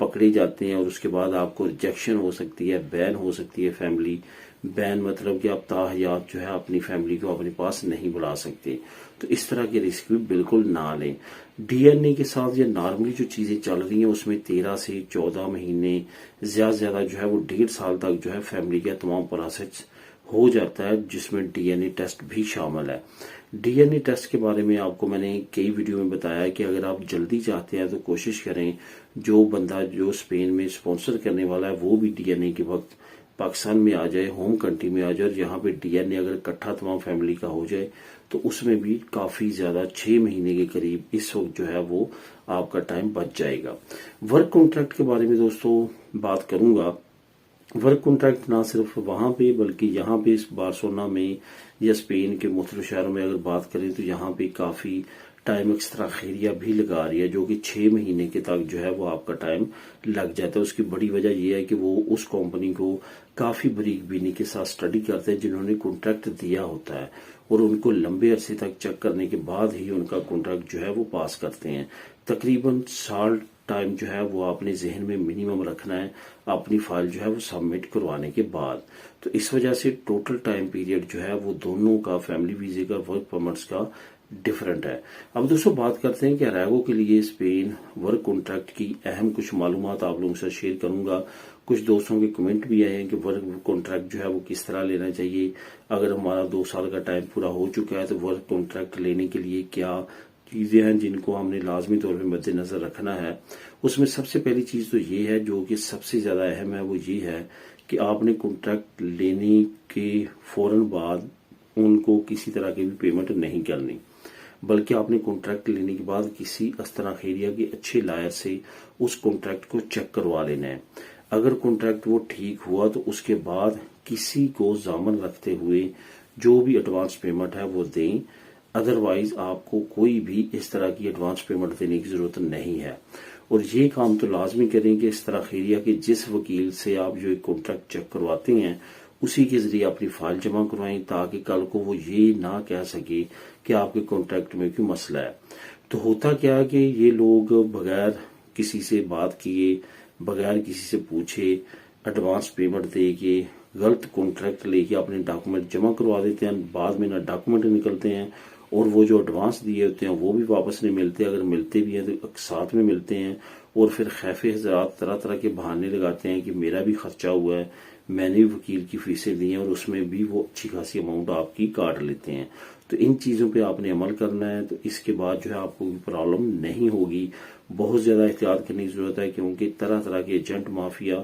پکڑے جاتے ہیں اور اس کے بعد آپ کو ریجیکشن ہو سکتی ہے، بین ہو سکتی ہے فیملی بین، مطلب کہ آپ تاحیات جو ہے اپنی فیملی کو اپنے پاس نہیں بلا سکتے. تو اس طرح کے رسک بھی بالکل نہ لیں. ڈی این اے کے ساتھ یہ نارملی جو چیزیں چل رہی ہیں اس میں 13 سے 14 مہینے، زیادہ سے زیادہ جو ہے وہ 1.5 سال تک جو ہے فیملی کا تمام پروسیس ہو جاتا ہے، جس میں ڈی این اے ٹیسٹ بھی شامل ہے. ڈی این اے ٹیسٹ کے بارے میں آپ کو میں نے کئی ویڈیو میں بتایا کہ اگر آپ جلدی چاہتے ہیں تو کوشش کریں جو بندہ جو اسپین میں اسپانسر کرنے والا ہے وہ بھی ڈی این اے کے وقت پاکستان میں آ جائے، ہوم کنٹری میں آ جائے، اور یہاں پہ ڈی این اے اگر اکٹھا تمام فیملی کا ہو جائے تو اس میں بھی کافی زیادہ 6 مہینے کے قریب اس وقت جو ہے وہ آپ کا ٹائم بچ جائے گا. ورک کانٹریکٹ کے بارے میں دوستوں بات کروں گا. ورک کانٹریکٹ نہ صرف وہاں پہ بلکہ یہاں پہ اس بارسلونا میں یا اسپین کے مختلف شہروں میں اگر بات کریں تو یہاں پہ کافی ٹائم ایکسٹرا خیریہ بھی لگا رہی ہے، جو کہ 6 مہینے کے تک جو ہے وہ آپ کا ٹائم لگ جاتا ہے. اس کی بڑی وجہ یہ ہے کہ وہ اس کمپنی کو کافی باریک بینی کے ساتھ اسٹڈی کرتے ہیں جنہوں نے کانٹریکٹ دیا ہوتا ہے، اور ان کو لمبے عرصے تک چیک کرنے کے بعد ہی ان کا کانٹریکٹ جو ہے وہ پاس کرتے ہیں. تقریباً سال ٹائم جو ہے وہ آپ نے ذہن میں منیمم رکھنا ہے اپنی فائل جو ہے وہ سبمٹ کروانے کے بعد. تو اس وجہ سے ٹوٹل ٹائم پیریڈ جو ہے وہ دونوں کا، فیملی ویزے کا، ورک پرمٹس کا ڈفرنٹ ہے. اب دوستوں بات کرتے ہیں کہ اریگو کے لیے اسپین ورک کانٹریکٹ کی اہم کچھ معلومات آپ لوگوں سے شیئر کروں گا. کچھ دوستوں کے کمنٹ بھی آئے ہیں کہ ورک کانٹریکٹ جو ہے وہ کس طرح لینا چاہیے، اگر ہمارا 2 سال کا ٹائم پورا ہو چکا ہے تو ورک کانٹریکٹ لینے کے لیے کیا چیزیں ہیں جن کو ہم نے لازمی طور پہ مد نظر رکھنا ہے. اس میں سب سے پہلی چیز تو یہ ہے جو کہ سب سے زیادہ اہم ہے، وہ یہ ہے کہ آپ نے کانٹریکٹ لینے کے فوراً بعد ان کو کسی طرح کی بھی پیمنٹ نہیں کرنی، بلکہ آپ نے کانٹریکٹ لینے کے بعد کسی استنا خیریہ کے اچھے لائر سے اس کانٹریکٹ کو چیک کروا لینا ہے. اگر کانٹریکٹ وہ ٹھیک ہوا تو اس کے بعد کسی کو ضامن رکھتے ہوئے جو بھی ایڈوانس پیمنٹ ہے وہ دیں، ادروائز آپ کو کوئی بھی اس طرح کی ایڈوانس پیمنٹ دینے کی ضرورت نہیں ہے. اور یہ کام تو لازمی کریں کہ اس طرح خیریہ کہ جس وکیل سے آپ جو ایک کانٹریکٹ چیک کرواتے ہیں اسی کے ذریعے اپنی فائل جمع کروائیں، تاکہ کل کو وہ یہ نہ کہہ سکے کہ آپ کے کانٹریکٹ میں کوئی مسئلہ ہے. تو ہوتا کیا ہے کہ یہ لوگ بغیر کسی سے بات کیے، بغیر کسی سے پوچھے، ایڈوانس پیمنٹ دے کے غلط کانٹریکٹ لے کے اپنے ڈاکومنٹ جمع کروا دیتے ہیں، بعد میں نہ ڈاکومنٹ نکلتے ہیں اور وہ جو ایڈوانس دیے ہوتے ہیں وہ بھی واپس نہیں ملتے، اگر ملتے بھی ہیں تو ساتھ میں ملتے ہیں. اور پھر خیف حضرات طرح طرح کے بہانے لگاتے ہیں کہ میرا بھی خرچہ ہوا ہے، میں نے وکیل کی فیسیں دی ہیں، اور اس میں بھی وہ اچھی خاصی اماؤنٹ آپ کی کاٹ لیتے ہیں. تو ان چیزوں پہ آپ نے عمل کرنا ہے، تو اس کے بعد جو ہے آپ کو کوئی پرابلم نہیں ہوگی. بہت زیادہ احتیاط کرنے کی ضرورت ہے، کیونکہ طرح طرح کے ایجنٹ مافیا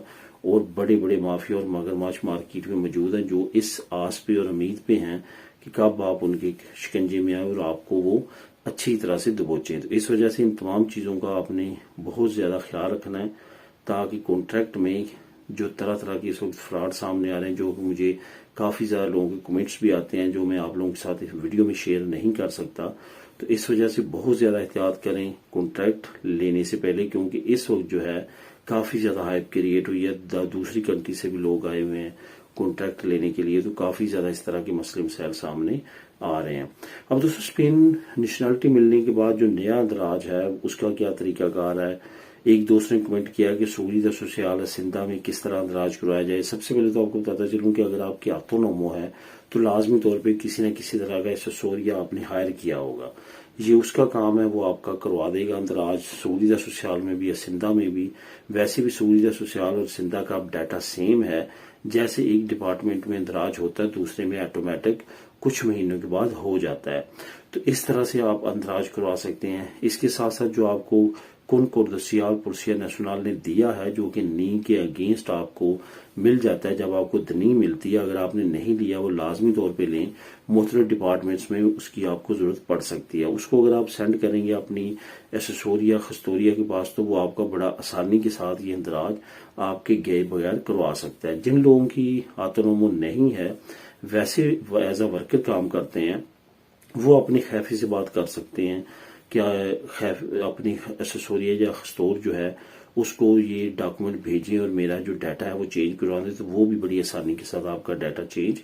اور بڑے بڑے مافیا اور مگرمچھ مارکیٹ میں موجود ہیں جو اس آس پہ اور امید پہ ہیں کہ کب آپ ان کے شکنجے میں آئے اور آپ کو وہ اچھی طرح سے دبوچیں. تو اس وجہ سے ان تمام چیزوں کا آپ نے بہت زیادہ خیال رکھنا ہے، تاکہ کانٹریکٹ میں جو طرح طرح کے اس وقت فراڈ سامنے آ رہے ہیں، جو کہ مجھے کافی زیادہ لوگوں کے کمنٹس بھی آتے ہیں جو میں آپ لوگوں کے ساتھ اس ویڈیو میں شیئر نہیں کر سکتا. تو اس وجہ سے بہت زیادہ احتیاط کریں کانٹریکٹ لینے سے پہلے، کیونکہ اس وقت جو ہے کافی زیادہ ہائپ کریٹ ہوئی ہے، دوسری کنٹری سے بھی لوگ آئے ہوئے ہیں کانٹریکٹ لینے کے لیے، تو کافی زیادہ اس طرح کے مسئلے مسائل سامنے آ رہے ہیں. اب دوستوں اسپین نیشنلٹی ملنے کے بعد جو نیا اندراج ہے اس کا کیا طریقہ کار ہے. ایک دوست نے کمنٹ کیا کہ سولیدار سوشیال اسندہ میں کس طرح اندراج کروایا جائے. سب سے پہلے تو آپ کو بتاتا چلوں کہ اگر آپ کی آتونومو ہے تو لازمی طور پہ کسی نہ کسی طرح کا اسسوریا آپ نے ہائر کیا ہوگا، یہ اس کا کام ہے، وہ آپ کا کروا دے گا اندراج سولیدار سوشیال میں بھی، اسندہ میں بھی. ویسے بھی سولیدار سوشیال اور اسندہ کا ڈیٹا سیم ہے، جیسے ایک ڈپارٹمنٹ میں اندراج ہوتا ہے دوسرے میں آٹومیٹک کچھ مہینوں کے بعد ہو جاتا ہے. تو اس طرح سے آپ اندراج کروا سکتے ہیں. اس کے ساتھ ساتھ جو آپ کو کنکوردسیال پولسیا نیشنل نے دیا ہے، جو کہ نی کے اگینسٹ آپ کو مل جاتا ہے جب آپ کو دنی ملتی ہے، اگر آپ نے نہیں لیا وہ لازمی طور پہ لیں، مختلف ڈپارٹمنٹس میں اس کی آپ کو ضرورت پڑ سکتی ہے. اس کو اگر آپ سینڈ کریں گے اپنی ایسیسوریا خستوریا کے پاس تو وہ آپ کا بڑا آسانی کے ساتھ یہ اندراج آپ کے گئے بغیر کروا سکتا ہے. جن لوگوں کی آتونومو نہیں ہے، ویسے ایز اے ورکر کام کرتے ہیں، وہ اپنی خیفی سے بات کر سکتے ہیں، کیا اپنی ایسیسوریا یا خستور جو ہے اس کو یہ ڈاکومنٹ بھیجیں اور میرا جو ڈیٹا ہے وہ چینج کروا دیں، تو وہ بھی بڑی آسانی کے ساتھ آپ کا ڈیٹا چینج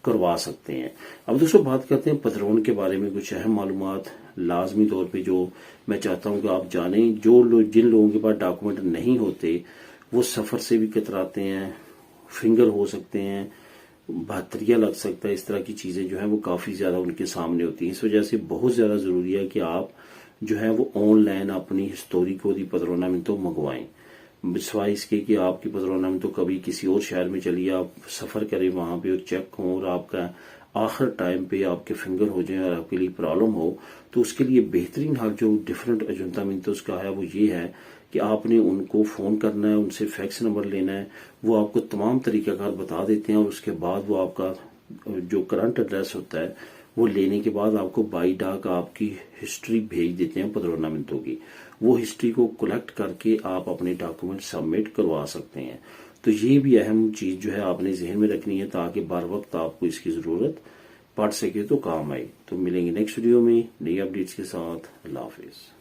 کروا سکتے ہیں۔ اب دوستوں بات کرتے ہیں پدرون کے بارے میں، کچھ اہم معلومات لازمی طور پہ جو میں چاہتا ہوں کہ آپ جانیں۔ جن لوگوں کے پاس ڈاکومنٹ نہیں ہوتے وہ سفر سے بھی کتراتے ہیں، فنگر ہو سکتے ہیں، بہتریا لگ سکتا ہے، اس طرح کی چیزیں جو ہیں وہ کافی زیادہ ان کے سامنے ہوتی ہیں۔ اس وجہ سے بہت زیادہ ضروری ہے کہ آپ جو ہے وہ آن لائن اپنی ہسٹوری کو دی پدرونامنتو منگوائیں، سوائے اس کے کہ آپ کی پدرونامنتو کبھی کسی اور شہر میں چلیے، آپ سفر کریں وہاں پہ اور چیک ہوں اور آپ کا آخر ٹائم پہ آپ کے فنگر ہو جائیں اور آپ کے لیے پرابلم ہو، تو اس کے لیے بہترین حل جو ڈفرینٹ اجنتامنتوز کا ہے وہ یہ ہے کہ آپ نے ان کو فون کرنا ہے، ان سے فیکس نمبر لینا ہے، وہ آپ کو تمام طریقہ کار بتا دیتے ہیں، اور اس کے بعد وہ آپ کا جو کرنٹ ایڈریس ہوتا ہے وہ لینے کے بعد آپ کو بائی ڈاک آپ کی ہسٹری بھیج دیتے ہیں پدرونامنتو کی۔ وہ ہسٹری کو کلیکٹ کر کے آپ اپنے ڈاکومنٹ سبمٹ کروا سکتے ہیں۔ تو یہ بھی اہم چیز جو ہے آپ نے ذہن میں رکھنی ہے تاکہ بر وقت آپ کو اس کی ضرورت پڑ سکے تو کام آئے۔ تو ملیں گے نیکسٹ ویڈیو میں نئی اپڈیٹس کے ساتھ۔ اللہ حافظ۔